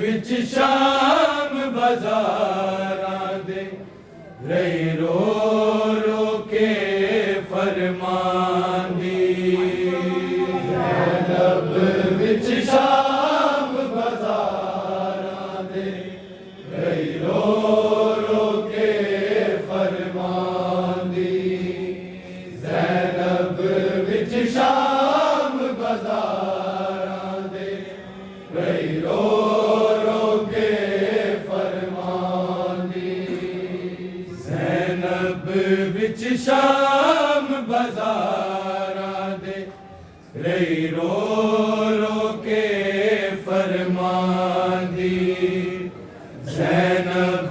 विच शाम बाजारां दे रही रो रो के फरमांदी ज़ैनब विच शाम बाजारां दे रही रो रो के फरमांदी ज़ैनब विच शाम बाजारां दे रही रो रो के फरमांदी ज़ैनब विच शाम बाजारां दे रही रो रो के फरमांदी ज़ैनब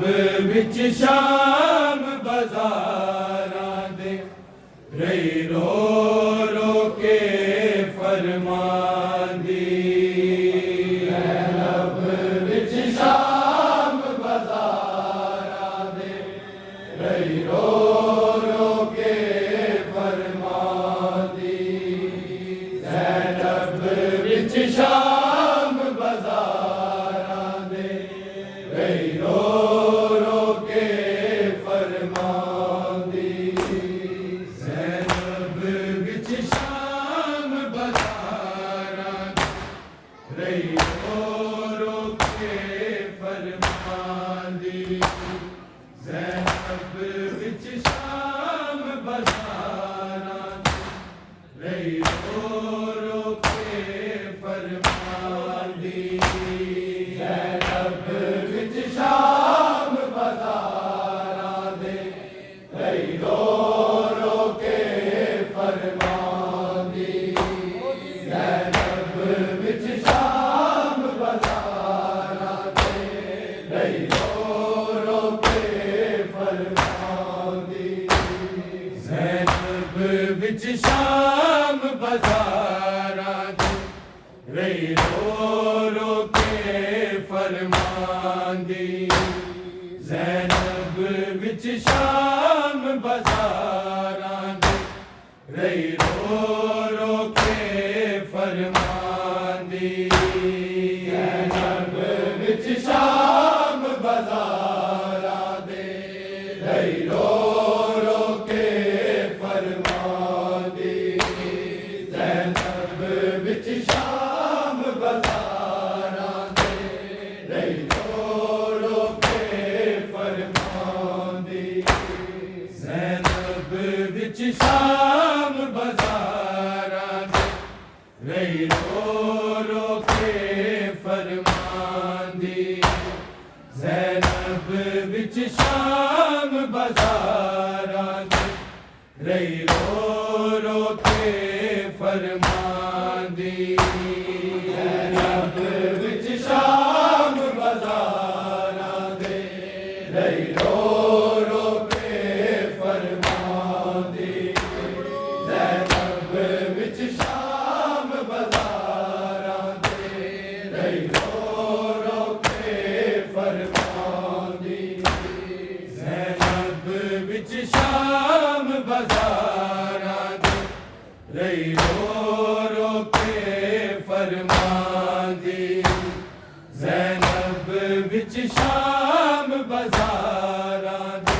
विच शाम बाजारां दे रही रो रो के फरमांदी ज़ैनब विच शाम बाजारां दे रही रो रो के फरमांदी ज़ैनब विच शाम बाजारां दे रही रो रो के फरमांदी ज़ैनब विच शाम बाजारां दे रही रो रो के फरमांदी ज़ैनब विच शाम बाजारां दे रही रो रो के फरमांदी ज़ैनब विच शाम बाजारां दे रही रो रो के फरमांदी ज़ैनब विच शाम बाजारां दे रही रो रो के फरमांदी ज़ैनब विच शाम बाजारां दे रही रो रो के फरमांदी ज़ैनब विच शाम बाजारां दे रही रो रो के फरमांदी ज़ैनब विच शाम बाजारां दे रही रो रो के फरमांदी ज़ैनब विच शाम बाजारां दे रही रो रो के फरमांदी ज़ैनब विच शाम बाजारां दे रही रो रो के फरमांदी ज़ैनब विच शाम बाजारां दे रही रो रो के फरमांदी ज़ैनब विच शाम बाजारां दे रही रो रो के फरमांदी ज़ैनब विच शाम बाजारां दे रही रो रो के फरमांदी ज़ैनब विच शाम बाजारां दे रही रो रो के फरमांदी ज़ैनब विच शाम बाजारां दे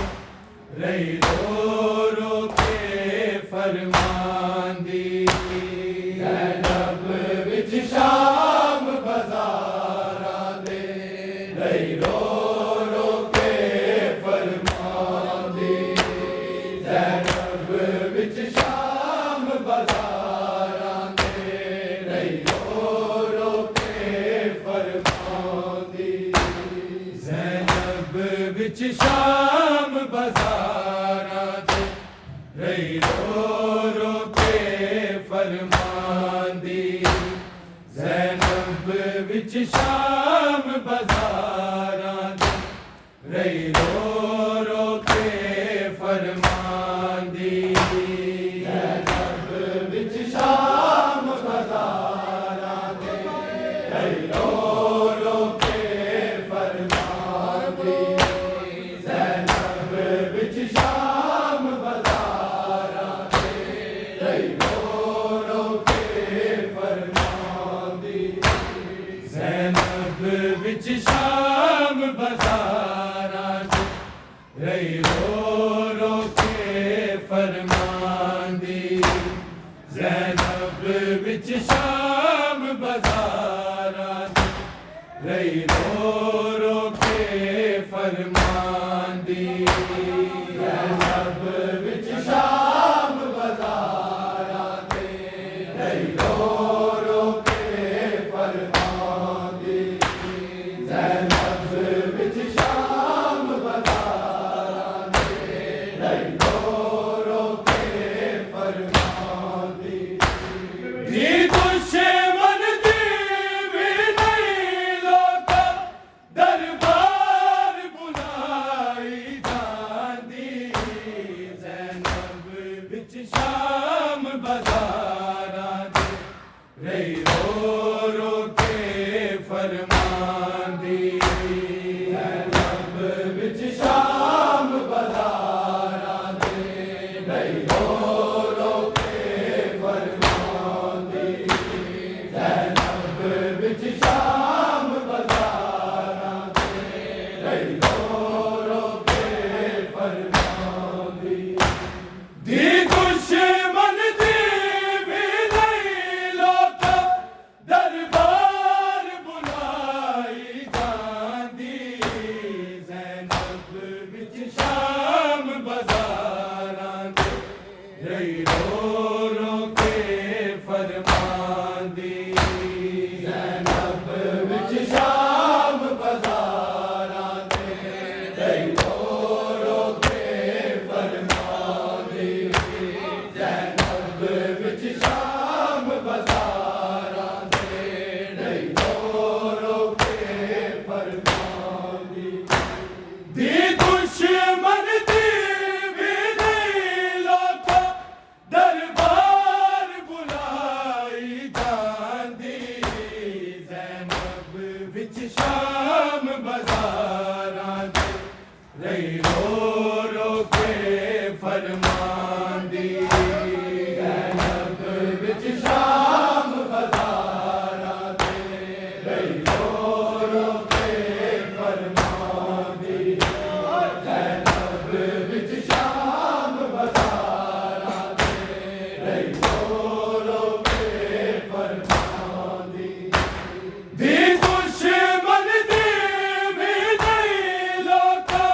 रही रो रो के फरमांदी ज़ैनब विच शाम बाजारां दे रही रो रो के फरमांदी ज़ैनब विच शाम बाजारां दे रही रो रो के फरमांदी ज़ैनब विच शाम बाजारां दे रही रो रो के फरमांदी ज़ैनब विच शाम बाजारां दे रही रो रो के फरमांदी ज़ैनब विच शाम बाजारां दे रही रो रो के फरमांदी ज़ैनब विच शाम बाजारां दे विच शाम बाज़ारां च रही रो के फरमांदी ज़ैनब विच शाम बाज़ारां च रही रो के फरमांदी ज़ैनब विच शाम बाज़ारां च रही रो के फरमांदी ज़ैनब विच शाम बाज़ारां च रही रो के फरमांदी दी दुश्मन दी भी नहीं लोका दरबार बुलाई जांदी ज़ैनब विच शाम बाज़ारां च रही रो के फरमांदी ज़ैनब विच शाम बाज़ारां च रही रो के फरमांदी ज़ैनब विच शाम बाज़ारां च रही रो के फरमांदी दी दुश्मन दी भी नहीं लोका दरबार बुलाई जांदी ज़ैनब विच शाम बाज़ारां च रही रो के फरमांदी ज़ैनब विच शाम बाज़ारां च रही रो के फरमांदी ज़ैनब विच शाम बाज़ारां च रही रो के फरमांदी दी दुश्मन दी भी नहीं लोका दरबार बुलाई जांदी ज़ैनब विच शाम बाज़ारां च रही रो के फरमांदी ज़ैनब विच शाम बाज़ारां च रही रो के फरमांदी ज़ैनब विच शाम बाज़ारां च रही रो के फरमांदी दी दुश्मन दी भी नहीं लोका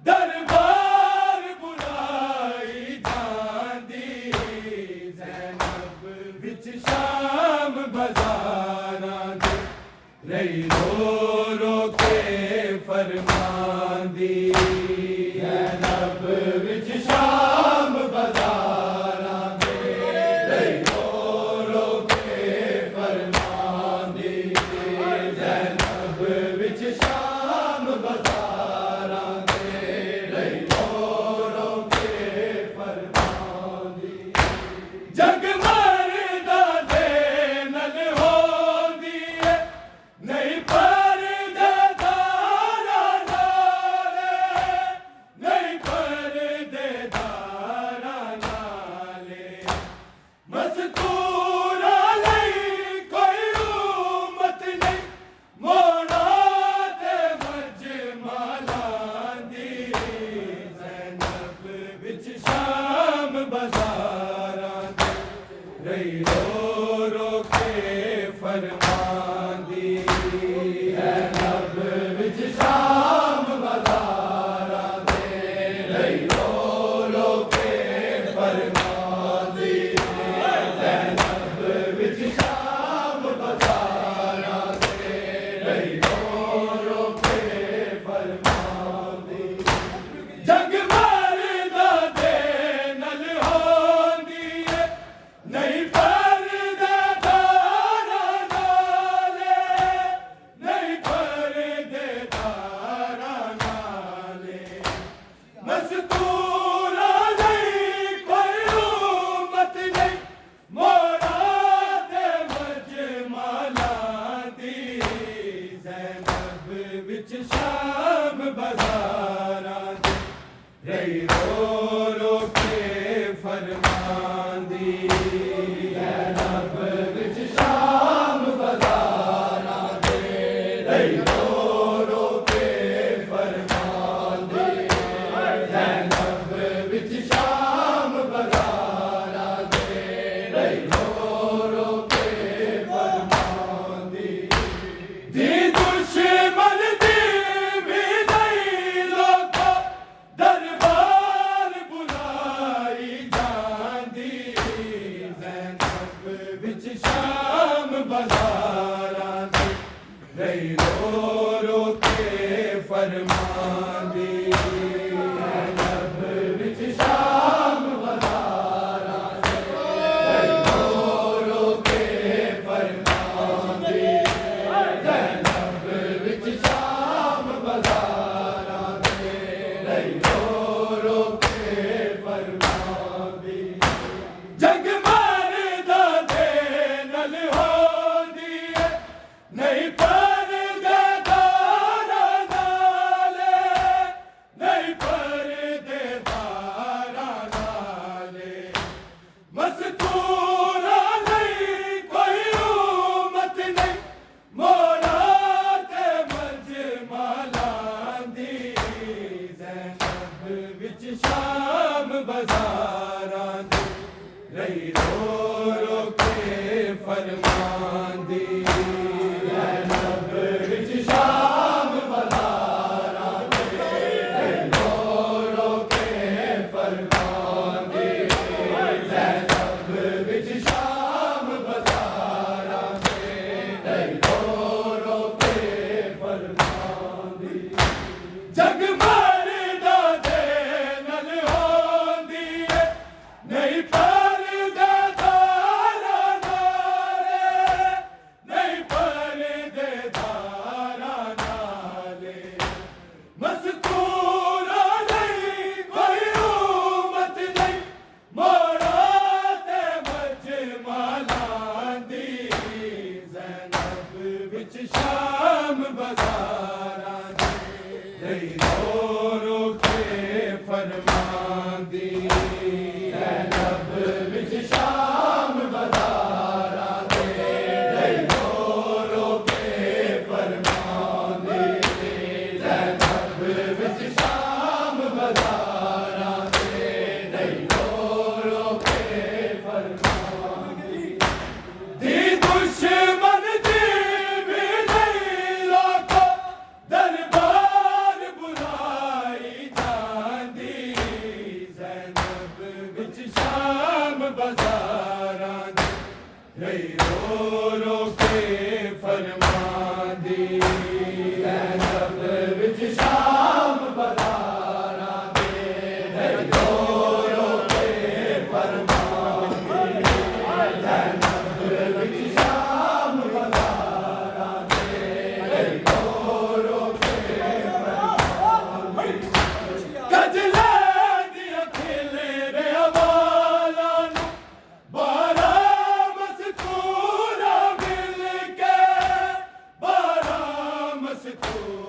दरबार बुलाई जांदी ज़ैनब विच शाम बाज़ारां च रही रो के फरमांदी ज़ैनब विच शाम बाज़ारां च रही रो के फरमांदी ज़ैनब विच शाम बाज़ारां च रही रो के फरमांदी जग मरदा दे नल होंदी है नहीं परदे दारा नाले नहीं परदे दारा नाले मस्तूरा नहीं कोई उम्मत नहीं मोड़ा ते मजमालां दी ज़ैनब विच शाम बाज़ारां च रही रो के फरमांदी ज़ैनब विच शाम बाज़ारां च रही रो के फरमांदी ज़ैनब विच शाम बाज़ारां च रही रो के फरमांदी जग मरदा दे नल होंदी है नहीं परदे दारा नाले नहीं परदे दारा नाले मस्तूरा नहीं कोई उम्मत नहीं मोड़ा ते मजमालां दी ज़ैनब विच शाम बाज़ारां च रही रो के फरमांदी ज़ैनब विच शाम बाज़ारां च रही फरमांदी ज़ैनब विच शाम बाज़ारां दे रो रो के फरमांदी ज़ैनब विच शाम बाज़ारां दे रो रो के फरमांदी जग मरदा दे नल होंदी है नहीं परदेदारां नाले नहीं परदेदारां नाले मस्तूरा नहीं कोई उम्मत नहीं मोड़ा ते मजमालां दी ज़ैनब विच शाम बाज़ारां दे रही रो रो के फरमांदी ज़ैनब विच शाम बाज़ारां दे रही रो रो के फरमांदी ज़ैनब विच शाम बाज़ारां दे रही रो रो के फरमांदी जग मरदा दे नल होंदी है नहीं परदेदारां नाले नहीं परदेदारां नाले मस्तूरा नहीं कोई उम्मत नहीं मोड़ा ते मजमालां दी ज़ैनब विच शाम बाज़ारां दे रही रो रो के फरमांदी ज़ैनब विच शाम बाज़ारां दे रही रो रो के फरमांदी ज़ैनब विच शाम बाज़ारां दे रही रो रो के फरमांदी दी दुश्मन दी भी नहीं लोको दरबार बुलाई जांदी ज़ैनब विच शाम बाज़ारां दे रही रो रो के फरमांदी ज़ैनब विच शाम बाज़ारां दे रही रो रो के फरमांदी ज़ैनब विच शाम बाज़ारां दे रही रो रो के फरमांदी कजला दिया खिले रे वाला नू बारा मस्तूरा मिल के बारा मस्तूरा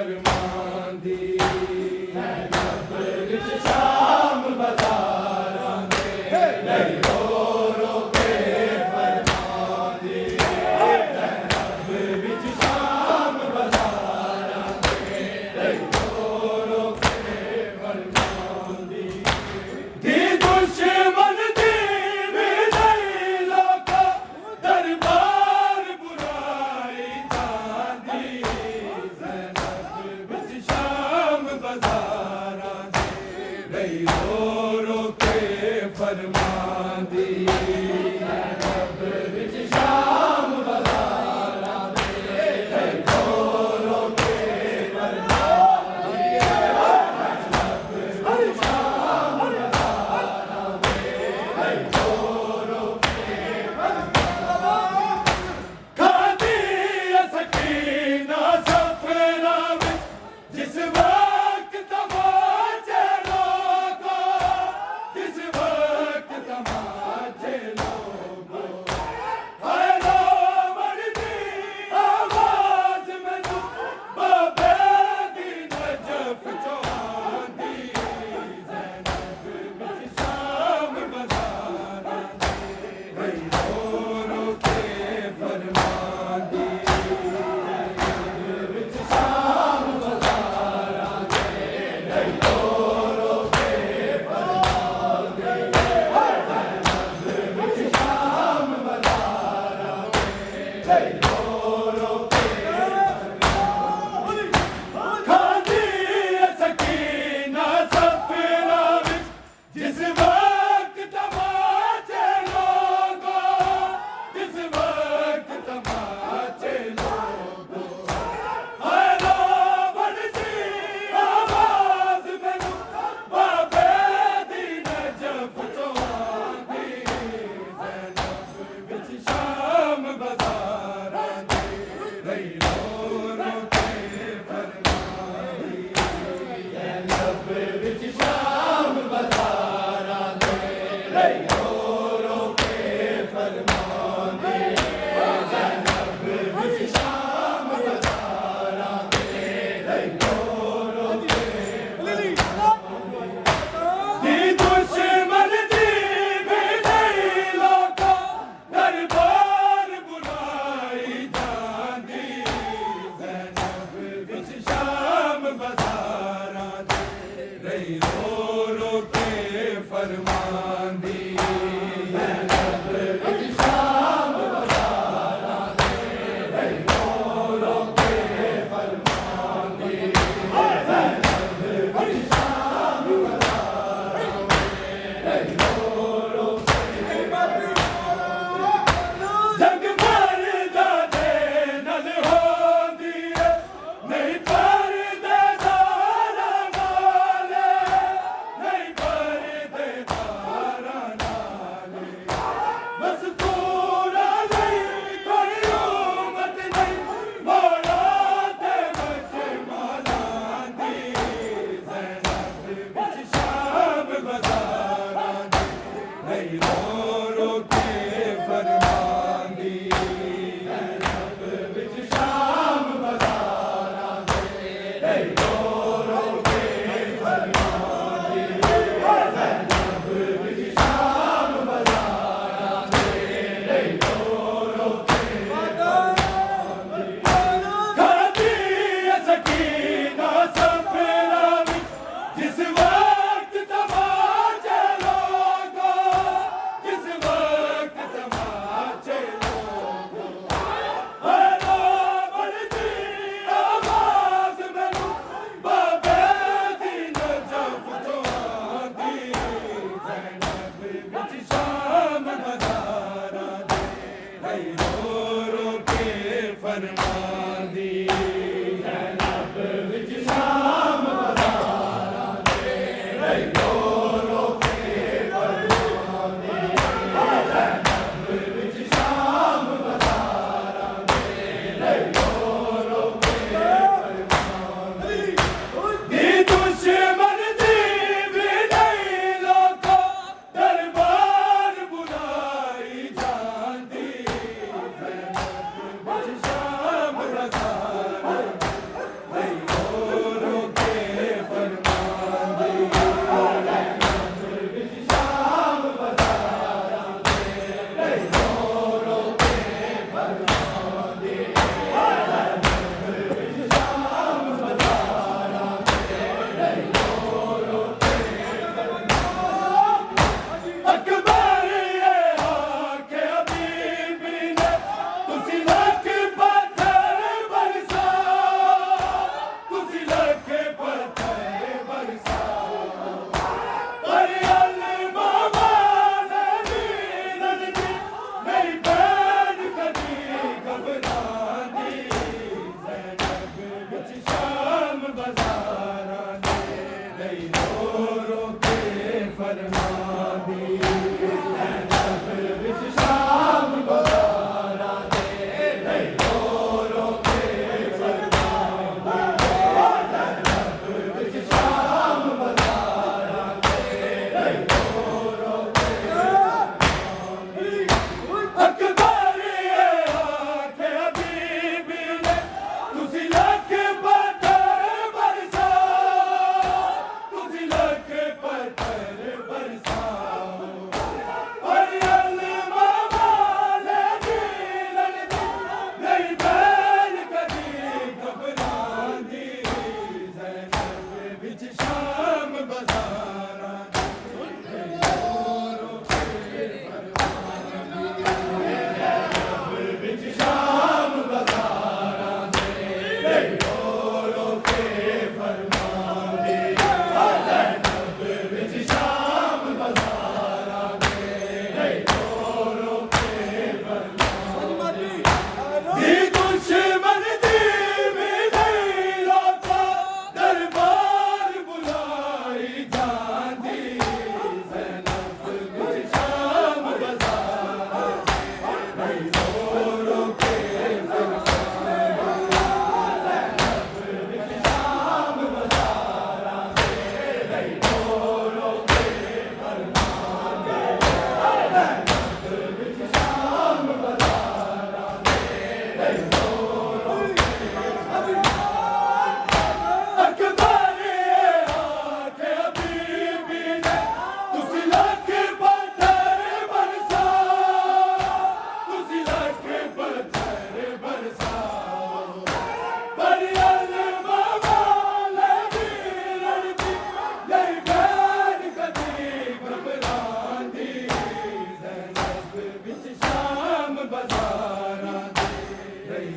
फरमांदी है रब विच शाम बाज़ारां दे लई रो रो के फरमांदी है रब विच शाम बाज़ारां दे लई रो रो के फरमांदी दी दुश्मन दी विदाई लोका दरबार बुराई जांदी ज़ैनब विच शाम बाज़ारां दे लई रो रो के फरमांदी ज़ैनब विच शाम बाज़ारां दे लई रो रो के फरमांदी ज़ैनब विच शाम बाज़ारां दे लई रो रो के खादी सकीना सफरा विच जिस वक्त तमाचे लोगो जिस वक्त तमाचे लोगो हाय रावण दी आवाज मैनू बाबे दी नजफ चौहांदी ज़ैनब विच शाम बाज़ारां दे लई रो रो के फरमांदी ज़ैनब विच शाम बाज़ारां दे लई रो रो के फरमांदी ज़ैनब विच शाम बाज़ारां दे लई रो रो के खादी सकीना सफरा विच जिस वक्त तमाचे लोगो जिस वक्त तमाचे लोगो हाय रावण दी आवाज मैनू बाबे दी नजफ चौहांदी ज़ैनब विच शाम बाज़ारां दे लई रो रो के फरमांदी ज़ैनब विच शाम बाज़ारां दे लई रो रो के फरमांदी ज़ैनब विच शाम बाज़ारां दे लई रो रो के दी दुश्मन दी विदाई लोका दरबार बुराई जांदी ज़ैनब विच शाम बाज़ारां दे लई रो रो के फरमांदी ज़ैनब विच शाम बाज़ारां दे लई रो रो के फरमांदी ज़ैनब विच शाम बाज़ारां दे लई रो रो के जग मरदा दे नल होंदी है नहीं परदे दार वाले नहीं परदे दार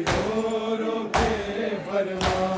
जोरों के फरमान